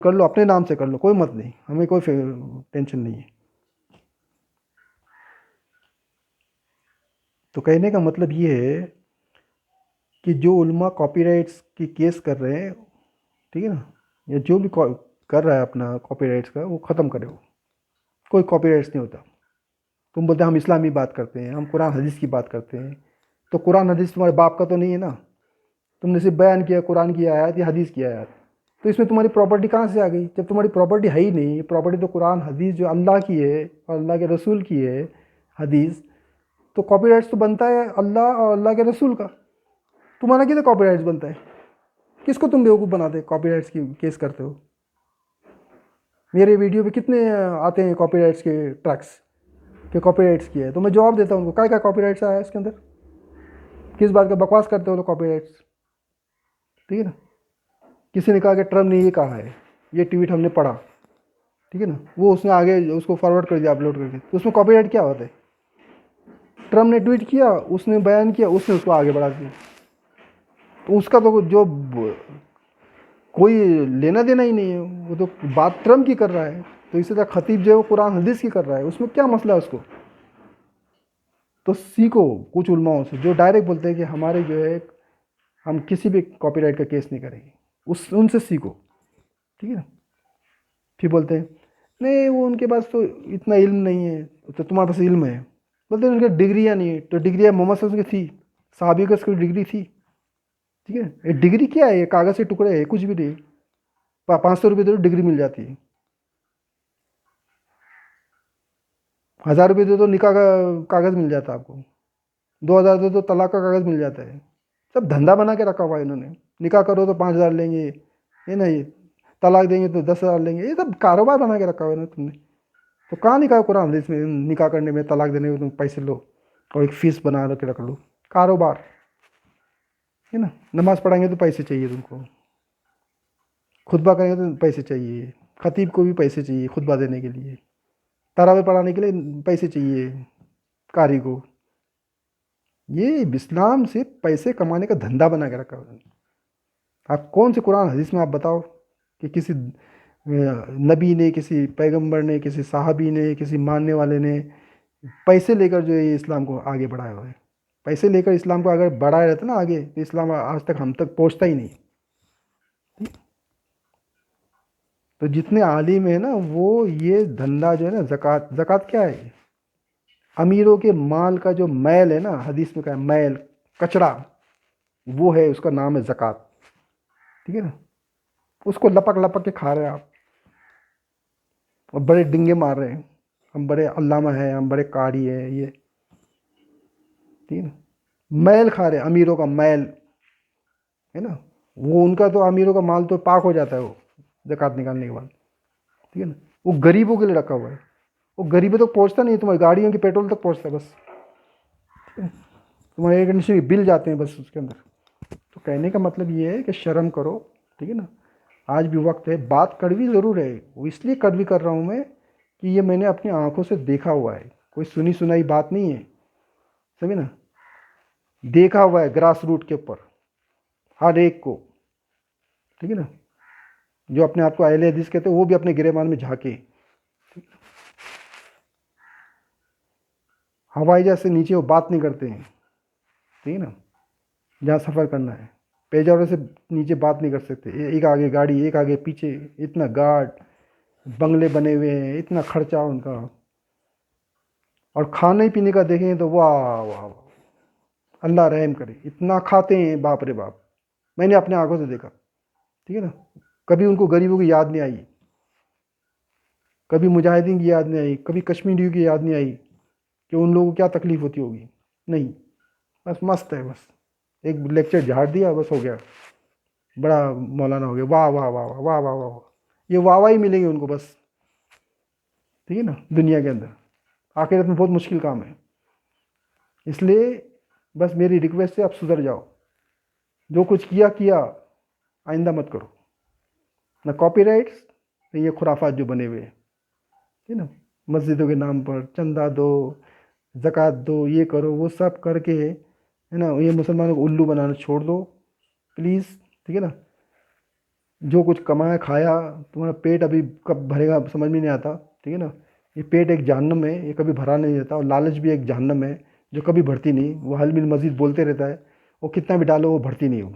कर लो, अपने नाम से कर लो, कोई मत नहीं, हमें कोई टेंशन नहीं है। तो कहने का मतलब ये है कि जो उल्मा कॉपीराइट्स की केस कर रहे हैं, ठीक है ना, या जो भी कर रहा है अपना कॉपीराइट्स का, वो ख़त्म करे। वो कोई कॉपीराइट्स नहीं होता। तुम बोलते हैं हम इस्लामी बात करते हैं, हम कुरान हदीस की बात करते हैं, तो कुरान हदीस तुम्हारे बाप का तो नहीं है ना। तुमने सिर्फ बयान किया कुरान की आयत या हदीस की आयत, तो इसमें तुम्हारी प्रॉपर्टी कहाँ से आ गई? जब तुम्हारी प्रॉपर्टी है ही नहीं, प्रॉपर्टी तो कुरान हदीस जो अल्लाह की है और अल्लाह के रसूल की है, हदीस, तो कॉपीराइट्स तो बनता है अल्लाह और अल्लाह के रसूल का। तुम्हारा किधर कॉपीराइट्स बनता है? किसको तुम बेवकूफ़ बनाते कॉपीराइट्स की केस करते हो? मेरे वीडियो पे कितने आते हैं कॉपीराइट्स के ट्रैक्स के कॉपीराइट्स किए है, तो मैं जवाब देता हूँ उनको, क्या कॉपीराइट्स आया है इसके अंदर, किस बात का बकवास करते हो लोग कॉपीराइट्स, ठीक है ना। किसी ने कहा कि ट्रम्प ने ये कहा है, ये ट्वीट हमने पढ़ा, ठीक है ना, वो उसने आगे उसको फॉरवर्ड कर दिया अपलोड करके, तो उसमें कॉपीराइट क्या होता है? ट्रम्प ने ट्वीट किया, उसने बयान किया, उसने उसको आगे बढ़ा दिया, तो उसका तो जो कोई लेना देना ही नहीं है, वो तो बात ट्रम्प की कर रहा है। तो इसी तरह खतीब जो है वो कुरान हदीस की कर रहा है, उसमें क्या मसला है उसको? तो सीखो कुछ उलमाओं से जो डायरेक्ट बोलते हैं कि हमारे जो है हम किसी भी कॉपीराइट का केस नहीं करेंगे, उस उनसे सीखो, ठीक है ना। फिर बोलते हैं नहीं वो उनके पास तो इतना इल्म नहीं है, तो तुम्हारे पास इल्म है। बोलते हैं उनके डिग्रियाँ नहीं है, तो डिग्रियाँ मोहम्मद सल्लल्लाहु अलैहि वसल्लम की थी, साहबी का उसकी डिग्री थी, ठीक है। ये डिग्री क्या है? ये कागज़ के टुकड़े है, कुछ भी नहीं। 500 रुपये दे दो डिग्री मिल जाती है, 1000 रुपये दे दो निकाह का कागज़ मिल जाता है आपको, 2000 दे दो तलाक का कागज़ मिल जाता है। सब धंधा बना के रखा हुआ है इन्होंने। निकाह करो तो 5000 लेंगे, ये नहीं, तलाक देंगे तो 10,000 लेंगे, ये सब कारोबार बना के रखा हुआ है ना तुमने। तो कहाँ लिखा है कुरान हदीस में निकाह करने में, तलाक देने में तुम पैसे लो और एक फीस बना के रख लो? कारोबार है ना। नमाज पढ़ाएंगे तो पैसे चाहिए तुमको, खुतबा करेंगे तो पैसे चाहिए, खतीब को भी पैसे चाहिए खुतबा देने के लिए, तरावे पढ़ाने के लिए पैसे चाहिए कारी को। ये इस्लाम से पैसे कमाने का धंधा बना के रखा है। आप कौन से कुरान हदीस में आप बताओ कि किसी नबी ने, किसी पैगंबर ने, किसी साहबी ने, किसी मानने वाले ने पैसे लेकर जो है ये इस्लाम को आगे बढ़ाया हुआ है? पैसे लेकर इस्लाम को अगर बढ़ाया रहता ना आगे, तो इस्लाम आज तक हम तक पहुंचता ही नहीं। तो जितने आलिम है ना, वो ये धंधा जो है ना, ज़कात, ज़कात क्या है? अमीरों के माल का जो मैल है ना, हदीस में क्या है, मैल, कचरा, वो है, उसका नाम है ज़कात, ठीक है ना। उसको लपक लपक के खा रहे हैं आप, और बड़े डिंगे मार रहे हैं, हम बड़े अल्लामा हैं, हम बड़े कारी हैं, ये, ठीक है ना। मैल खा रहे हैं, अमीरों का मैल, है ना। वो उनका तो अमीरों का माल तो पाक हो जाता है वो ज़कात निकालने के बाद, ठीक है ना। वो गरीबों के लिए रखा हुआ है, वो गरीबों तक पहुंचता नहीं है, तुम्हारी गाड़ियों के पेट्रोल तक पहुंचता है बस, तुम्हारे एयर कंडीशन के बिल जाते हैं बस उसके अंदर। तो कहने का मतलब ये है कि शर्म करो, ठीक है ना। आज भी वक्त है, बात कड़वी ज़रूर है, वो इसलिए कड़वी कर रहा हूँ मैं कि ये मैंने अपनी आंखों से देखा हुआ है, कोई सुनी सुनाई बात नहीं है, समझे ना। देखा हुआ है ग्रास रूट के ऊपर हर एक को, ठीक है ना। जो अपने आप को अहले हदीस कहते हैं वो भी अपने गिरेबान में झांके। हवाई जहाज से नीचे वो बात नहीं करते हैं, ठीक है ना। जहाँ सफ़र करना है, पेजावर से नीचे बात नहीं कर सकते, एक आगे गाड़ी, एक आगे पीछे, इतना गार्ड, बंगले बने हुए हैं, इतना खर्चा उनका, और खाने पीने का देखें तो वाह वाह वाह, अल्लाह रहम करे, इतना खाते हैं बाप रे बाप। मैंने अपने आंखों से देखा, ठीक है ना। कभी उनको गरीबों की याद नहीं आई, कभी मुजाहिदीन की याद नहीं आई, कभी कश्मीरियों की याद नहीं आई कि उन लोगों को क्या तकलीफ़ होती होगी, नहीं। बस मस्त है, बस एक लेक्चर झाड़ दिया, बस हो गया, बड़ा मौलाना हो गया, वाह वाह वाह वाह वाह वाह वाह वाह। ये वाह वाह ही मिलेंगे उनको बस, ठीक है ना, दुनिया के अंदर। आखिरत में बहुत मुश्किल काम है। इसलिए बस मेरी रिक्वेस्ट है, आप सुधर जाओ, जो कुछ किया किया, आइंदा मत करो, ना कॉपीराइट्स, ना ये खुराफात जो बने हुए हैं, ठीक है ना। मस्जिदों के नाम पर चंदा दो, ज़कात दो, ये करो, वो सब करके, है ना, ये मुसलमानों को उल्लू बनाना छोड़ दो प्लीज़, ठीक है ना। जो कुछ कमाया खाया, तुम्हारा पेट अभी कब भरेगा समझ में नहीं आता, ठीक है ना। ये पेट एक जहन्नम है, ये कभी भरा नहीं रहता, और लालच भी एक जहन्नम है जो कभी भरती नहीं। वो हल मिल मजीद बोलते रहता है, वो कितना भी डालो वो भरती नहीं हो।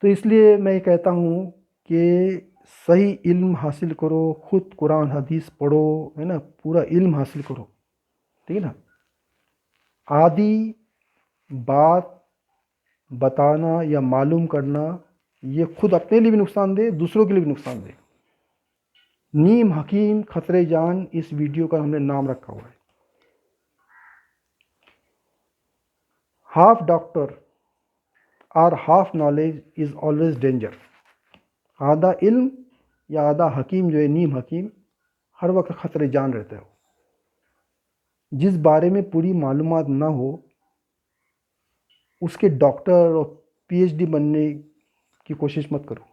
तो इसलिए मैं ये कहता हूँ कि सही इल्म हासिल करो, खुद कुरान हदीस पढ़ो, है ना, पूरा इल्म हासिल करो, ठीक है ना। आदि बात बताना या मालूम करना ये खुद अपने लिए भी नुकसानदेह, दूसरों के लिए भी नुकसानदेह। नीम हकीम खतरे जान इस वीडियो का हमने नाम रखा हुआ है। हाफ डॉक्टर और half knowledge is always danger. आधा इल्म या आधा हकीम जो है, नीम हकीम, हर वक्त खतरे जान रहते हो। जिस बारे में पूरी मालूमात ना हो उसके डॉक्टर और पीएचडी बनने की कोशिश मत करो।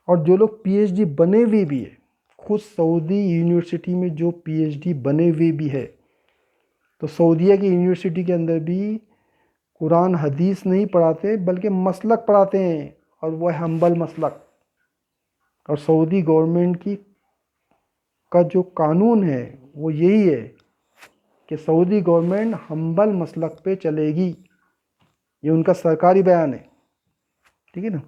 और जो लोग पीएचडी बने हुए भी है, खुद सऊदी यूनिवर्सिटी में जो पीएचडी बने हुए भी है, तो सऊदीया की यूनिवर्सिटी के अंदर भी कुरान हदीस नहीं पढ़ाते बल्कि मसलक पढ़ाते हैं, और वो है हम्बल मसलक। और सऊदी गवर्नमेंट की का जो कानून है वो यही है कि सऊदी गवर्नमेंट हम्बल मसलक पे चलेगी। ये उनका सरकारी बयान है, ठीक है ना।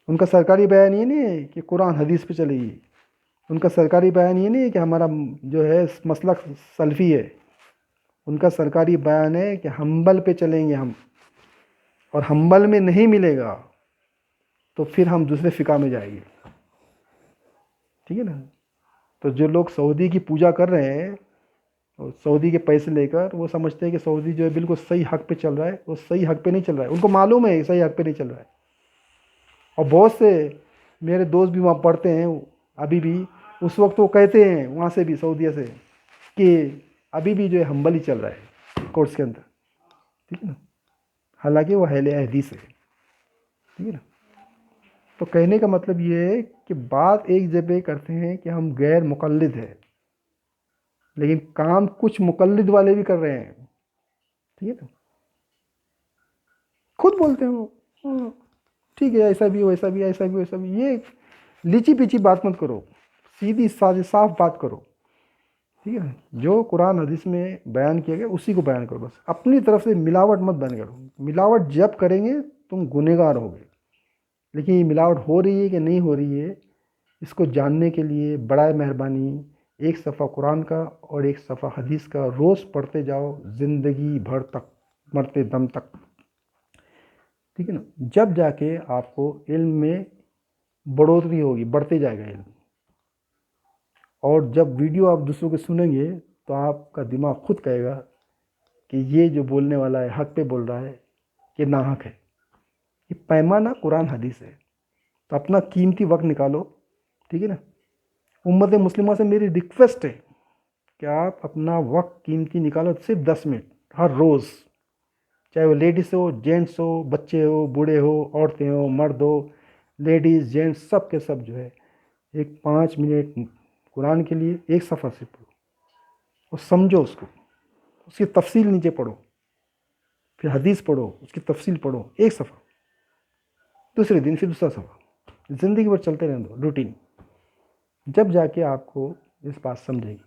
उनका सरकारी बयान ये नहीं है कि कुरान हदीस पे चलेगी। उनका सरकारी बयान ये नहीं है कि हमारा जो है मसलक सल्फ़ी है। उनका सरकारी बयान है कि हम्बल पे चलेंगे हम, और हम्बल में नहीं मिलेगा तो फिर हम दूसरे फ़िका में जाएंगे, ठीक है ना। तो जो लोग सऊदी की पूजा कर रहे हैं और सऊदी के पैसे लेकर, वो समझते हैं कि सऊदी जो है बिल्कुल सही हक पे चल रहा है। वो सही हक पे नहीं चल रहा है, उनको मालूम है सही हक पे नहीं चल रहा है। और बहुत से मेरे दोस्त भी वहाँ पढ़ते हैं अभी भी। उस वक्त वो कहते हैं वहाँ से भी, सऊदीया से, कि अभी भी जो है हम्बल ही चल रहा है कोर्स के अंदर, ठीक है ना। हालांकि वो अहले हदीस है, ठीक है ना। तो कहने का मतलब ये है कि बात एक जगह करते हैं कि हम गैर मुक़ल्लिद हैं, लेकिन काम कुछ मुक़ल्लिद वाले भी कर रहे हैं, ठीक है ना। खुद बोलते हैं वो, हाँ, ठीक है, ऐसा भी वैसा भी, ऐसा भी वैसा भी। ये लीची पीची बात मत करो, सीधी सादी साफ बात करो, ठीक है ना। जो कुरान हदीस में बयान किया गया उसी को बयान करो, बस अपनी तरफ से मिलावट मत बयान करो। मिलावट जब करेंगे तुम गुनहगार होगे। लेकिन ये मिलावट हो रही है कि नहीं हो रही है, इसको जानने के लिए बड़ा मेहरबानी एक सफ़ा कुरान का और एक सफ़ा हदीस का रोज़ पढ़ते जाओ, ज़िंदगी भर तक, मरते दम तक, ठीक है ना। जब जाके आपको इल्म में बढ़ोतरी होगी, बढ़ते जाएगा इल्म। और जब वीडियो आप दूसरों के सुनेंगे तो आपका दिमाग खुद कहेगा कि ये जो बोलने वाला है हक पे बोल रहा है कि नाहक है। ये पैमाना कुरान हदीस है। तो अपना कीमती वक्त निकालो, ठीक है ना। उम्मत मुस्लिमा से मेरी रिक्वेस्ट है कि आप अपना वक्त कीमती निकालो, सिर्फ 10 मिनट हर रोज़। चाहे वो लेडीज़ हो, जेंट्स हो, बच्चे हो, बूढ़े हो, औरतें हो, मर्द हो, लेडीज़ जेंट्स सब के सब जो है एक 5 मिनट कुरान के लिए एक सफ़र से पढ़ो और समझो उसको, उसकी तफसील नीचे पढ़ो, फिर हदीस पढ़ो, उसकी तफसील पढ़ो, एक सफ़र, दूसरे दिन फिर दूसरा सफ़र, ज़िंदगी भर चलते रहने दो रूटीन। जब जाके आपको इस बात समझेगी।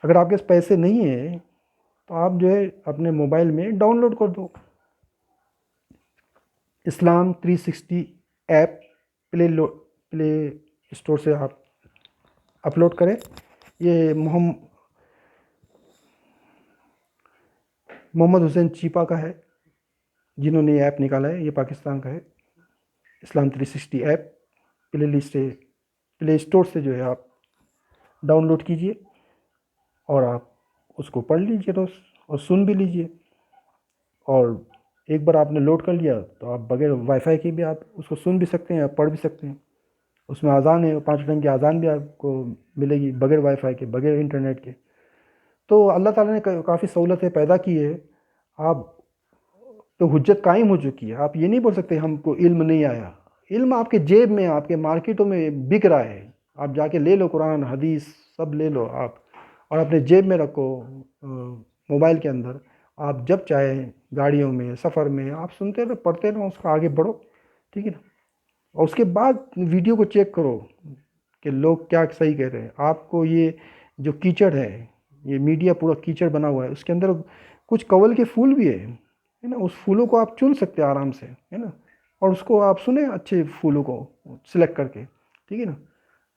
अगर आपके पास पैसे नहीं है तो आप जो है अपने मोबाइल में डाउनलोड कर दो इस्लाम 360 ऐप, प्ले स्टोर से आप अपलोड करें। ये मोहम्मद हुसैन चीपा का है जिन्होंने ये ऐप निकाला है, ये पाकिस्तान का है। इस्लाम 360 ऐप प्ले स्टोर से जो है आप डाउनलोड कीजिए और आप उसको पढ़ लीजिए रोज़, और सुन भी लीजिए। और एक बार आपने लोड कर लिया तो आप बगैर वाईफाई के भी आप उसको सुन भी सकते हैं, पढ़ भी सकते हैं। उसमें अज़ान है, 5 टाइम की अज़ान भी आपको मिलेगी बगैर वाईफाई के, बगैर इंटरनेट के। तो अल्लाह ताला ने काफ़ी सहूलतें पैदा की है। आप तो हुज्जत कायम हो चुकी है। आप ये नहीं बोल सकते हमको इल्म नहीं आया। इल्म आपके जेब में, आपके मार्केटों में बिक रहा है। आप जाके ले लो, कुरान हदीस सब ले लो आप, और अपने जेब में रखो, मोबाइल के अंदर। आप जब चाहें गाड़ियों में, सफ़र में आप सुनते रहो, पढ़ते रहो, उसका आगे बढ़ो, ठीक है ना। और उसके बाद वीडियो को चेक करो कि लोग क्या सही कह रहे हैं। आपको ये जो कीचड़ है मीडिया पूरा कीचड़ बना हुआ है, उसके अंदर कुछ कवल के फूल भी है ना, उस फूलों को आप चुन सकते हैं आराम से, है ना, और उसको आप सुने अच्छे फूलों को सिलेक्ट करके, ठीक है ना।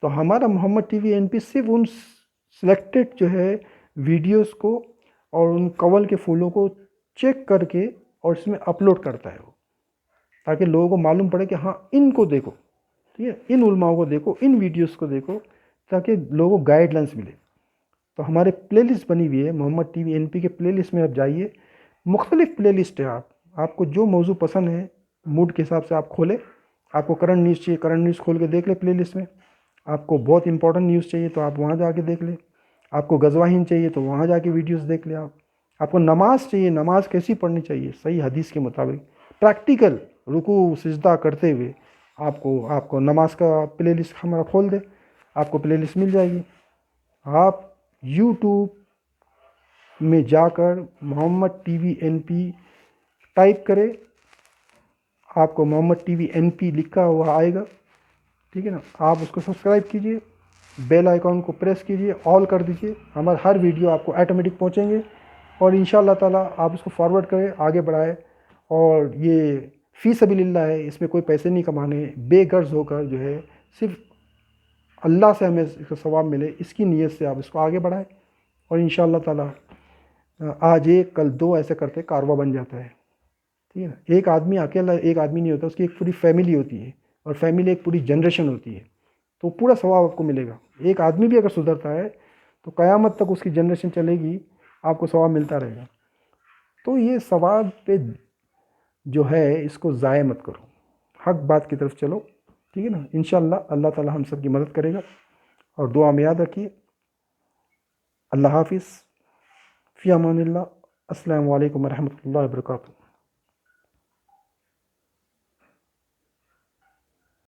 तो हमारा मोहम्मद टीवी एनपी सिर्फ उन सिलेक्टेड जो है वीडियोस को और उन कवल के फूलों को चेक करके और इसमें अपलोड करता है वो, ताकि लोगों को मालूम पड़े कि हाँ इनको देखो, ठीक है, इन उलमाओं को देखो, इन वीडियोस को देखो, ताकि लोगों को गाइडलाइंस मिले। तो हमारे प्लेलिस्ट बनी हुई है मोहम्मद टीवी एनपी के प्लेलिस्ट में आप जाइए, मुख्तलिफ प्लेलिस्ट है। आपको जो मौजू पसंद है मूड के हिसाब से आप खोलें। आपको करंट न्यूज़ चाहिए, करंट न्यूज़ खोल के देख ले प्लेलिस्ट में। आपको बहुत इंपॉर्टेंट न्यूज़ चाहिए तो आप वहाँ जाके देख ले। आपको गज़वाहीन चाहिए तो वहाँ जाके वीडियोस देख ले आप। आपको नमाज चाहिए, नमाज कैसी पढ़नी चाहिए सही हदीस के मुताबिक, प्रैक्टिकल रुकू सिजदा करते हुए, आपको आपको नमाज का प्लेलिस्ट हमारा खोल दे, आपको प्लेलिस्ट मिल जाएगी। आप यूट्यूब में जाकर मोहम्मद टीवी एनपी टाइप करें, आपको मोहम्मद टीवी एनपी लिखा हुआ आएगा, ठीक है ना। आप उसको सब्सक्राइब कीजिए, बेल आइकॉन को प्रेस कीजिए, ऑल कर दीजिए, हमारे हर वीडियो आपको ऑटोमेटिक पहुंचेंगे। और इंशाअल्लाह ताला आप इसको फॉरवर्ड करें, आगे बढ़ाएं। और ये फ़ी सबीलिल्लाह है, इसमें कोई पैसे नहीं कमाने, बेगर्ज होकर जो है सिर्फ अल्लाह से हमें इसका सवाब मिले, इसकी नीयत से आप इसको आगे बढ़ाएं। और इंशाअल्लाह ताला आज एक कल दो ऐसे करते कारवा बन जाता है, ठीक है ना। एक आदमी अकेला एक आदमी नहीं होता, उसकी एक पूरी फैमिली होती है, और फैमिली एक पूरी जनरेशन होती है, तो पूरा सवाब आपको मिलेगा। एक आदमी भी अगर सुधरता है तो क़यामत तक उसकी जनरेशन चलेगी, आपको सवाब मिलता रहेगा। तो ये सवाब पे जो है इसको ज़ाय मत करो, हक बात की तरफ चलो, ठीक है ना। इंशाअल्लाह अल्लाह ताला हम सब की मदद करेगा। और दुआ में याद रखिए, अल्लाह हाफिज़, फ़ी अमानिल्लाह, अस्सलामु अलैकुम व रहमतुल्लाहि व बरकातुहू।